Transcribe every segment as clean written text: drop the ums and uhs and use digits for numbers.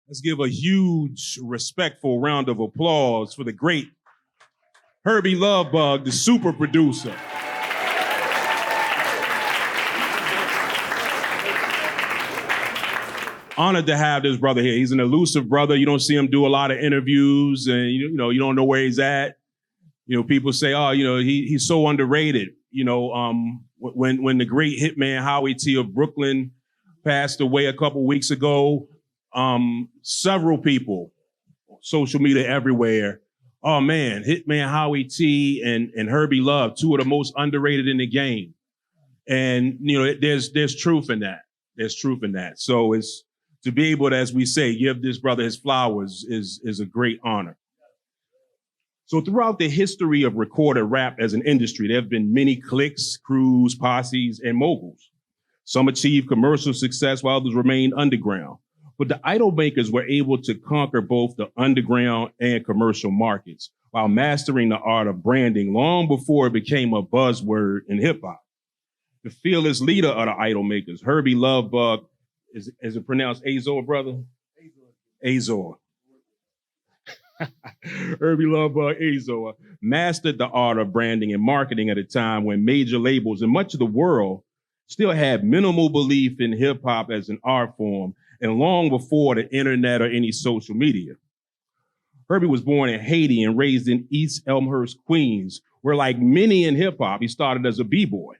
Let's give a huge, respectful round of applause for the great HURBY Lovebug, the super producer. Honored to have this brother here. He's an elusive brother. You don't see him do a lot of interviews, and you don't know where he's at. People say, oh, he's so underrated. When the great hitman Howie T of Brooklyn passed away a couple weeks ago, several people, social media everywhere, oh man, hitman Howie T and HURBY Love, two of the most underrated in the game. And there's truth in that. There's truth in that. So it's to be able to, as we say, give this brother his flowers is a great honor. So throughout the history of recorded rap as an industry, there have been many cliques, crews, posses, and moguls. Some achieved commercial success while others remained underground. But the idol makers were able to conquer both the underground and commercial markets while mastering the art of branding long before it became a buzzword in hip hop. The fearless leader of the idol makers, HURBY Lovebug, is it pronounced AZOR, brother? AZOR. HURBY Lovebug AZOR mastered the art of branding and marketing at a time when major labels in much of the world still had minimal belief in hip hop as an art form, and long before the internet or any social media. HURBY was born in Haiti and raised in East Elmhurst, Queens, where, like many in hip hop, he started as a b-boy.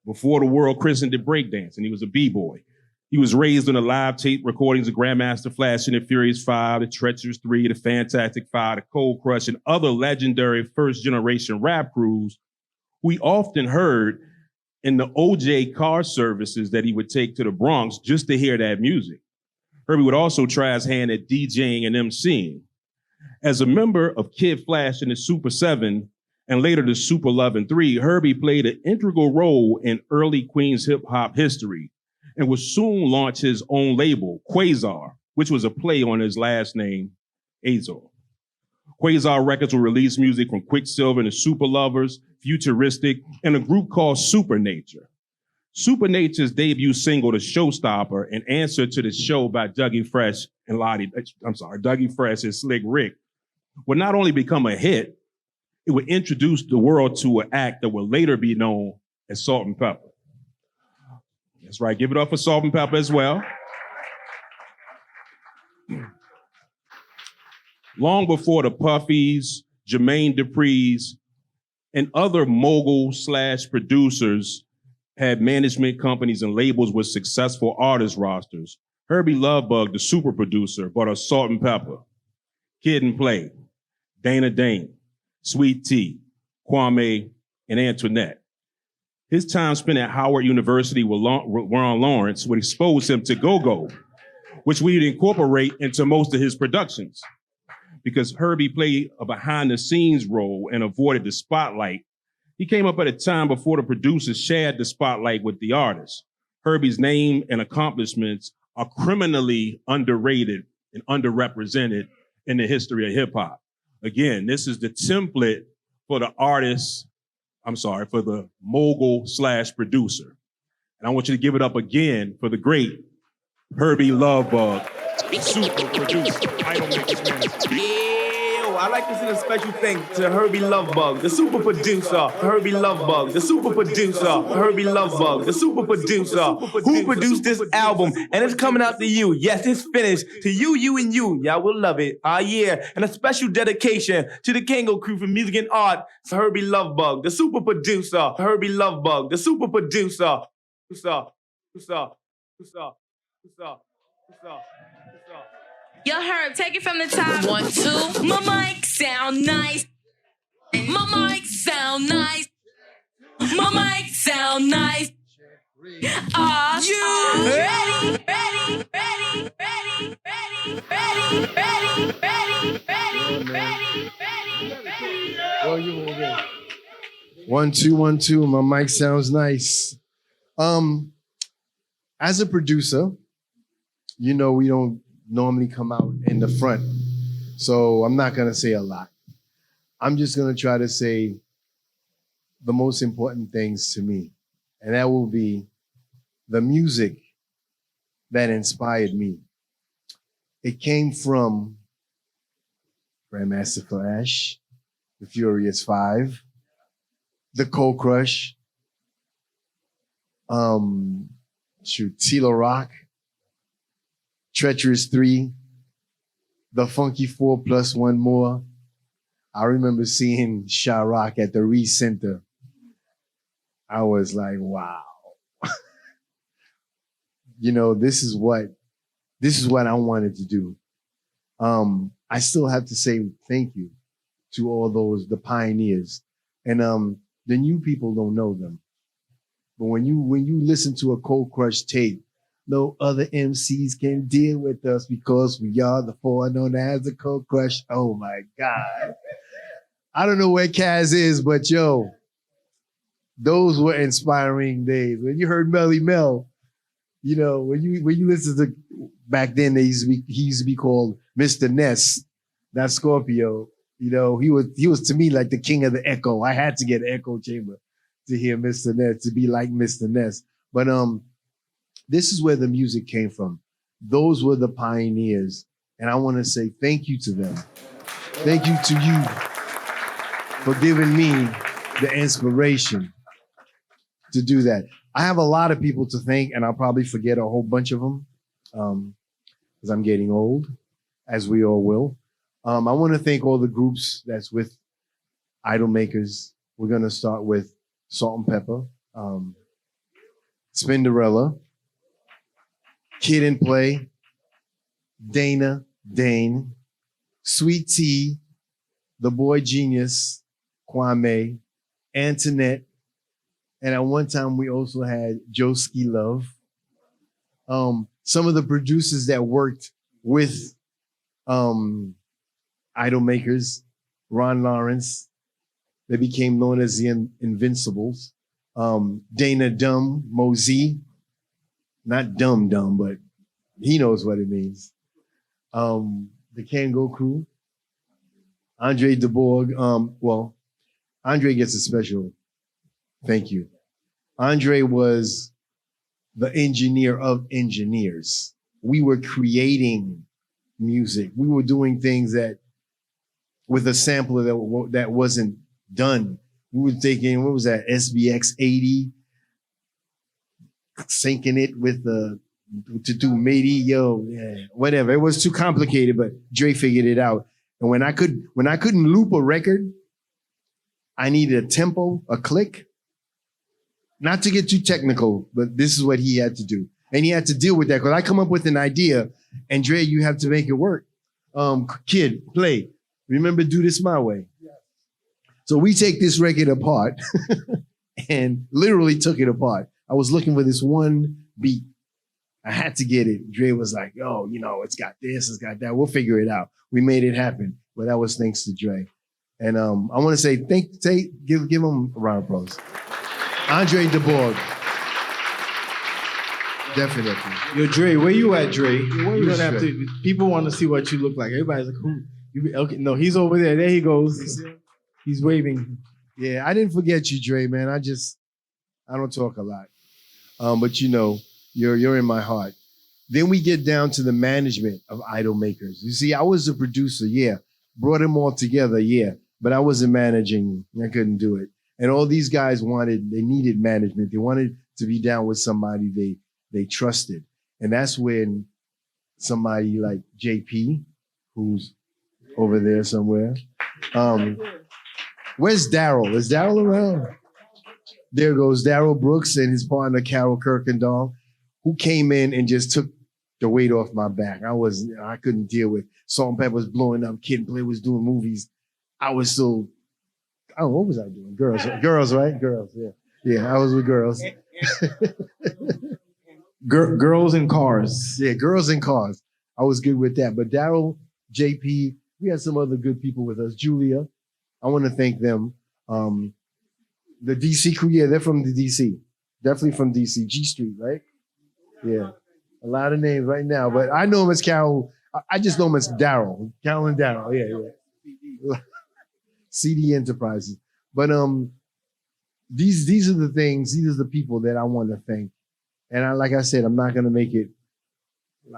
Before the world christened it breakdancing, he was a b-boy. He was raised on the live tape recordings of Grandmaster Flash and the Furious Five, the Treacherous Three, the Fantastic Five, the Cold Crush, and other legendary first-generation rap crews we often heard in the OJ car services that he would take to the Bronx just to hear that music. HURBY would also try his hand at DJing and MCing. As a member of Kid Flash and the Super 7, and later the Super Love and 3, HURBY played an integral role in early Queens hip-hop history and would soon launch his own label, Quasar, which was a play on his last name, AZOR. Quasar Records will release music from Quicksilver and the Super Lovers, Futuristic, and a group called Supernature. Supernature's debut single, The Showstopper, an answer to the show by Dougie Fresh and Slick Rick, would not only become a hit, it would introduce the world to an act that would later be known as Salt and Pepper. That's right, give it up for Salt and Pepper as well. Long before the Puffies, Jermaine Dupri's, and other mogul/producers had management companies and labels with successful artist rosters, HURBY Lovebug, the super producer, brought us Salt and Pepper, Kid and Play, Dana Dane, Sweet Tea, Kwame, and Antoinette. His time spent at Howard University with Ron Lawrence would expose him to go-go, which we'd incorporate into most of his productions. Because HURBY played a behind-the-scenes role and avoided the spotlight, he came up at a time before the producers shared the spotlight with the artists. HURBY's name and accomplishments are criminally underrated and underrepresented in the history of hip-hop. Again, this is the template for the for the mogul/producer. And I want you to give it up again for the great HURBY Lovebug, super producer, idol makers manager. I'd like to send a special thanks to HURBY Lovebug, the super producer. HURBY Lovebug, the super producer. HURBY Lovebug, the super producer. Who produced this album? And it's coming out to you. Yes, it's finished. To you, you, and you. Y'all will love it. Yeah. And a special dedication to the Kango crew for music and art. HURBY Lovebug, the super producer. HURBY Lovebug, the super producer. Yo, Herb, take it from the top. 1, 2. My mic sound nice. My mic sound nice. My mic sound nice. Are you ready? Ready, ready, ready, ready, ready, ready, ready, ready, ready, ready, ready. 1, 2, 1, 2. My mic sounds nice. As a producer, we don't normally come out in the front. So I'm not gonna say a lot. I'm just gonna try to say the most important things to me. And that will be the music that inspired me. It came from Grandmaster Flash, the Furious Five, the Cold Crush, Tilo Rock, Treacherous 3, the Funky 4 plus one more. I remember seeing Sha Rock at the Reese Center. I was like, wow. You know, this is what I wanted to do. I still have to say thank you to all the pioneers. And the new people don't know them. But when you listen to a Cold Crush tape, no other MCs can deal with us because we are the four known as the Cold Crush. Oh my God. I don't know where Kaz is, but yo, those were inspiring days. When you heard Melly Mel, you know, when you listen to, back then he used to be called Mr. Ness, not Scorpio. You know, he was to me like the king of the echo. I had to get an echo chamber to hear Mr. Ness, to be like Mr. Ness. But this is where the music came from. Those were the pioneers. And I want to say thank you to them. Thank you to you for giving me the inspiration to do that. I have a lot of people to thank, and I'll probably forget a whole bunch of them because I'm getting old, as we all will. I want to thank all the groups that's with Idol Makers. We're going to start with Salt and Pepper, Spinderella, Kid and Play, Dana, Dane, Sweet Tea, The Boy Genius, Kwame, Antoinette, and at one time we also had Joski Love. Some of the producers that worked with Idol Makers, Ron Lawrence, they became known as the Invincibles. Dana Dumb, Mosey, not dumb, but he knows what it means. The Kango Crew, Andre DeBorg. Well, Andre gets a special thank you. Andre was the engineer of engineers. We were creating music. We were doing things that, with a sampler that wasn't done. We were taking, what was that, SBX 80, syncing it with to do MIDI, whatever. It was too complicated, but Dre figured it out. And when I couldn't loop a record, I needed a tempo, a click. Not to get too technical, but this is what he had to do. And he had to deal with that, because I come up with an idea, and Dre, you have to make it work. Kid, play. Remember, Do This My Way. So we take this record apart and literally took it apart. I was looking for this one beat. I had to get it. Dre was like, oh, it's got this, it's got that. We'll figure it out. We made it happen. But that was thanks to Dre. And I want to say, give him a round of applause. Andre DeBorg. Definitely. Yo, Dre, where you at, Dre? Where You don't is have Dre? to. People want to see what you look like. Everybody's like, who? Okay, no, he's over there. There he goes. He's waving. Yeah, I didn't forget you, Dre, man. I don't talk a lot. But you're in my heart. Then we get down to the management of Idol Makers. You see, I was a producer, yeah. Brought them all together, yeah. But I wasn't managing. I couldn't do it. And all these guys they needed management. They wanted to be down with somebody they trusted. And that's when somebody like JP, who's over there somewhere. Where's Daryl? Is Daryl around? There goes Daryl Brooks and his partner, Carol Kirkendall, who came in and just took the weight off my back. I couldn't deal with Salt and Pepper was blowing up. Kid and Play was doing movies. I was so, what was I doing? Girls, right? Girls, yeah. Yeah, I was with girls. Girls in cars. Yeah, girls in cars. I was good with that. But Daryl, JP, we had some other good people with us. Julia, I want to thank them. The DC crew, yeah, they're from the DC. Definitely from DC. G Street, right? Yeah. A lot of names right now, but I know him as Carol. I just know him as Daryl. Carol and Daryl, yeah. CD Enterprises. But these are the things, these are the people that I want to thank. And like I said, I'm not going to make it,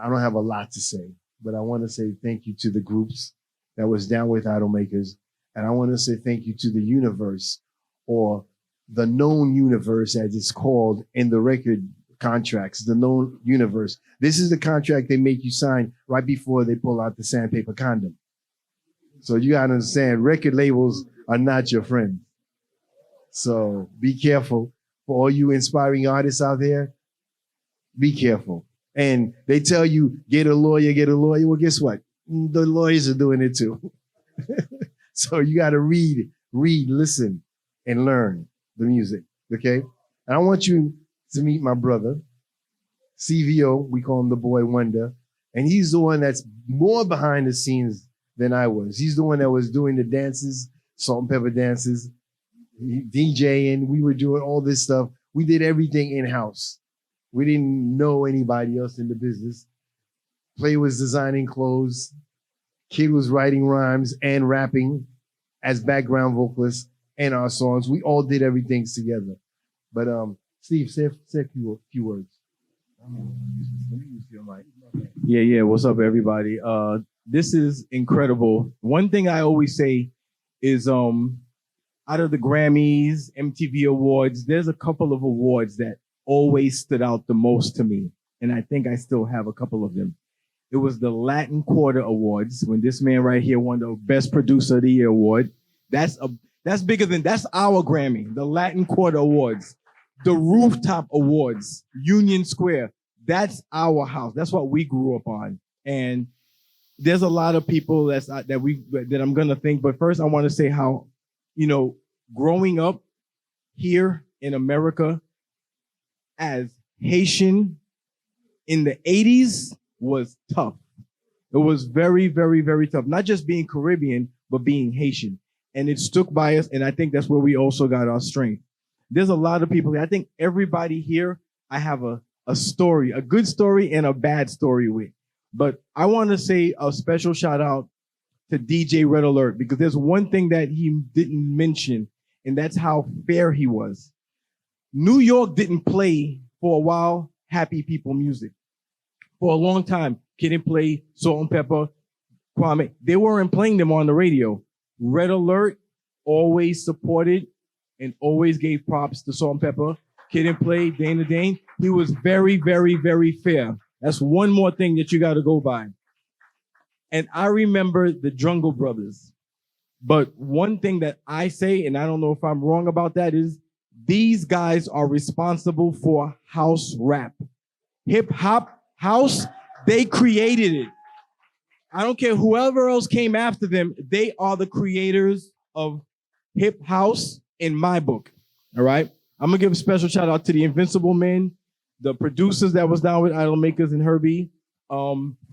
I don't have a lot to say. but I want to say thank you to the groups that was down with Idol Makers. And I want to say thank you to the universe, or the known universe as it's called in the record contracts, the known universe. This is the contract they make you sign right before they pull out the sandpaper condom. So you got to understand, record labels are not your friend. So be careful. For all you inspiring artists out there, be careful. And they tell you, get a lawyer, get a lawyer. Well, guess what? The lawyers are doing it too. So you got to read, listen, and learn the music, okay? And I want you to meet my brother, CVO, we call him the Boy Wonder, and he's the one that's more behind the scenes than I was. He's the one that was doing the dances, salt and pepper dances, DJing, we were doing all this stuff. We did everything in-house. We didn't know anybody else in the business. Play was designing clothes. Kid was writing rhymes and rapping as background vocalists in our songs. We all did everything together. But Steve, say a few words. Let me use your mic. Yeah. What's up, everybody? This is incredible. One thing I always say is, out of the Grammys, MTV Awards, there's a couple of awards that always stood out the most to me. And I think I still have a couple of them. It was the Latin Quarter Awards, when this man right here won the Best Producer of the Year award. That's bigger than, that's our Grammy, the Latin Quarter Awards. The Rooftop Awards, Union Square, that's our house. That's what we grew up on. And there's a lot of people that I'm gonna thank, but first I want to say how, growing up here in America as Haitian in the 80s was tough. It was very, very, very tough. Not just being Caribbean, but being Haitian. And it stuck by us, and I think that's where we also got our strength. There's a lot of people, I think everybody here, I have a story, a good story and a bad story with. But I want to say a special shout out to DJ Red Alert, because there's one thing that he didn't mention, and that's how fair he was. New York didn't play for a while Happy People music. For a long time, Kid and Play, Salt and Pepper, Kwame, they weren't playing them on the radio. Red Alert always supported and always gave props to Salt and Pepper, Kid and Play, Dana Dane. He was very, very, very fair. That's one more thing that you got to go by. And I remember the Jungle Brothers. But one thing that I say, and I don't know if I'm wrong about that, is these guys are responsible for house rap. Hip hop, house, they created it. I don't care whoever else came after them, they are the creators of hip house in my book. All right? I'm gonna give a special shout out to the Invincible Men, the producers that was down with Idol Makers and HURBY,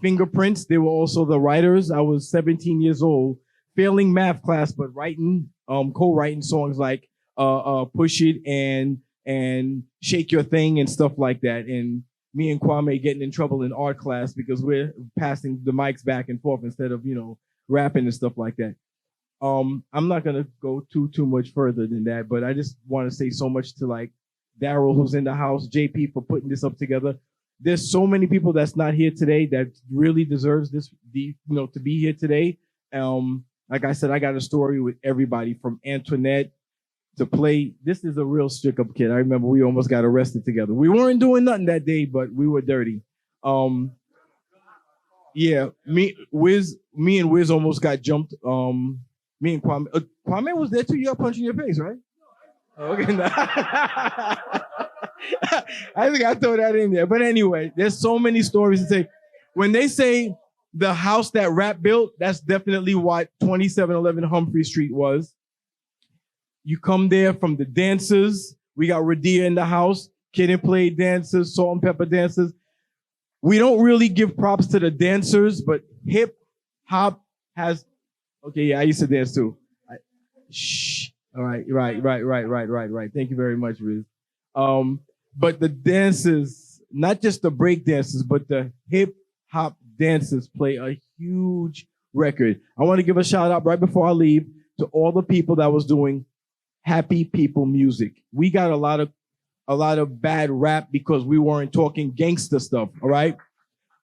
Fingerprints, they were also the writers. I was 17 years old, failing math class, but writing, co-writing songs like Push It and Shake Your Thing and stuff like that. And me and Kwame getting in trouble in art class because we're passing the mics back and forth instead of, rapping and stuff like that. I'm not gonna go too much further than that, but I just want to say so much to like Daryl, who's in the house, JP for putting this up together. There's so many people that's not here today that really deserves this, to be here today. Like I said, I got a story with everybody from Antoinette to Play. This is a real stick-up kid. I remember we almost got arrested together. We weren't doing nothing that day, but we were dirty. Yeah, me and Wiz almost got jumped. Me and Kwame. Kwame was there too. You got punched in your face, right? Okay. I think I throw that in there. But anyway, there's so many stories to say. When they say the house that rap built, that's definitely what 2711 Humphrey Street was. You come there from the dancers. We got Radia in the house, Kid and Play dancers, Salt and Pepper dancers. We don't really give props to the dancers, but hip hop has. Okay, yeah, I used to dance too. Shh. All right, right. Thank you very much, Riz. But the dancers, not just the break dancers, but the hip hop dancers play a huge record. I want to give a shout out right before I leave to all the people that was doing Happy People music. We got a lot of bad rap because we weren't talking gangster stuff, all right?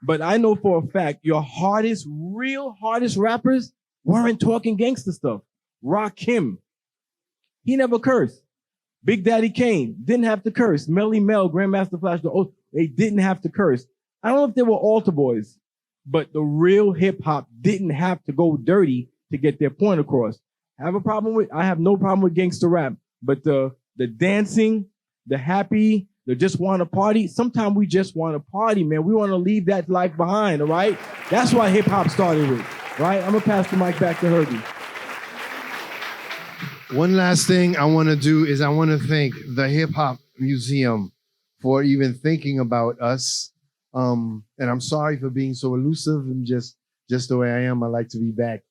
But I know for a fact your real hardest rappers weren't talking gangster stuff. Rakim, he never cursed. Big Daddy Kane didn't have to curse. Melly Mel, Grandmaster Flash, they didn't have to curse. I don't know if they were altar boys, but the real hip hop didn't have to go dirty to get their point across. I have no problem with gangster rap, but the dancing, the happy, the just want to party. Sometimes we just want to party, man. We want to leave that life behind, all right? That's why hip hop started with, right? I'm gonna pass the mic back to Herbie. One last thing I want to do is I want to thank the Hip Hop Museum for even thinking about us. And I'm sorry for being so elusive and just the way I am. I like to be back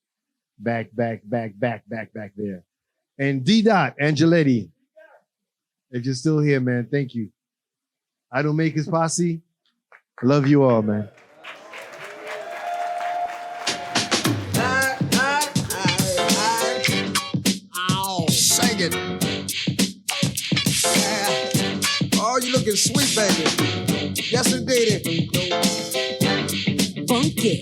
there. And D-Dot, Angeletti, if you're still here, man, thank you. I Don't Make His Posse. I love you all, man. Sing it. Oh, you looking sweet, baby. Yes, indeed. Funky.